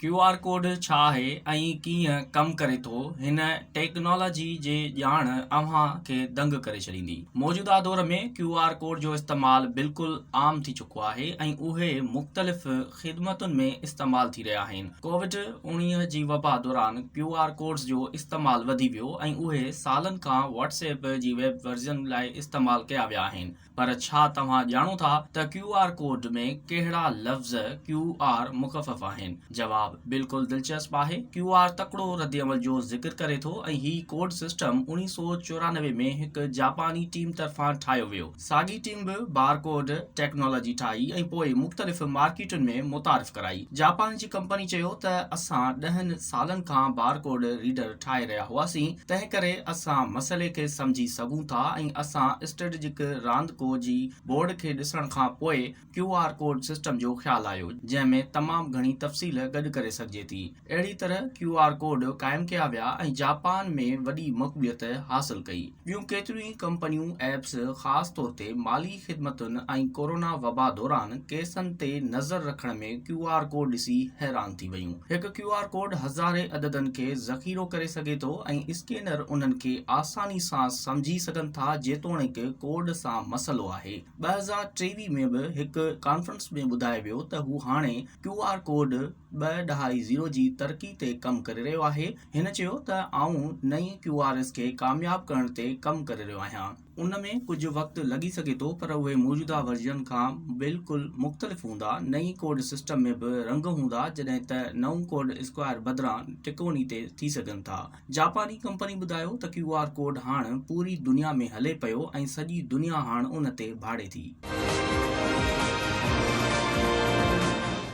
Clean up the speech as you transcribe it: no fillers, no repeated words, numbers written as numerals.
QR code छा आहे ऐं कीअं कमु करे थो हिन टेक्नोलॉजी जे ॼाण अव्हां खे दंग करे छॾींदी। मौजूदा दौर में QR कोड जो इस्तेमालु बिल्कुलु आम थी चुको आहे ऐं उहे मुख़्तलिफ़ ख़िदमतुनि में इस्तेमालु थी रहिया आहिनि। कोविड-19 जी वबा दौरान QR कोड्स जो इस्तेमालु वधी वियो ऐं उहे सालनि खां WhatsApp जी वेब वर्ज़न लाइ इस्तेमालु कया विया आहिनि। पर छा तव्हां ॼाणो था त QR कोड में कहिड़ा लफ़्ज़ QR मुख़फ़फ़ आहिनि? जवाब बिल्कुल दिलचस्प आहे। QR तकड़ो रद्दअमल जो ज़िक्र करे थो ऐं ही कोड सिस्टम 1994 में हिकु जापानी टीम तरफ़ां ठाहियो वियो। साॻी टीम बि बारकोड टेक्नोलॉजी ठाही ऐं पोइ मुख़्तलिफ़ मार्केटुनि में मुतारिफ़ कराई। जापान जी कंपनी चयो त असां 10 सालनि खां बारकोड रीडर ठाहे रहिया हुआसीं, तंहिं करे असां मसइले खे सम्झी सघूं था ऐं असां स्ट्रेटेजिक रांदिको जी बोर्ड खे ॾिसण खां पोइ QR कोड सिस्टम जो ख़्यालु आयो, जंहिं में तमामु घणी तफ़सील गॾु करे सघिजे थी। अहिड़ी तरह QR कोड क़ाइमु कया विया ऐं जापान में वॾी मक़बूलियत हासिल कई। ॿियूं केतिरियूं ई कंपनियूं ऐप्स ख़ासि तौर ते माली ख़िदमतुनि ऐं कोरोना वबा दौरान केसनि ते नज़र रखण में QR कोड ॾिसी हैरान थी वयूं। हिकु QR कोड हज़ारे अददनि खे ज़ख़ीरो करे सघे थो ऐं स्कैनर उन्हनि खे आसानी सां सम्झी सघनि था, जेतोणीकि कोड सां मसइलो आहे। 2023 में बि हिकु कॉन्फ्रेंस में ॿुधायो वियो त हू हाणे QR कोड 2.0 जी तरक़ी ते कमु करे रहियो आहे। हिन चयो त आऊं नई QRs खे कामयाबु करण ते कमु करे रहियो आहियां। उन में कुझु वक़्तु लॻी सघे थो, पर उहे मौजूदा वर्जन खां बिल्कुलु मुख़्तलिफ़ हूंदा। नई कोड सिस्टम में बि रंग हूंदा, जॾहिं त नऊं कोड स्क्वायर बदिरां टिकोनी ते थी सघनि था। जापानी कंपनी ॿुधायो त QR कोड हाणे पूरी दुनिया में हले पियो ऐं सॼी दुनिया हाणे उन ते भाड़े थी।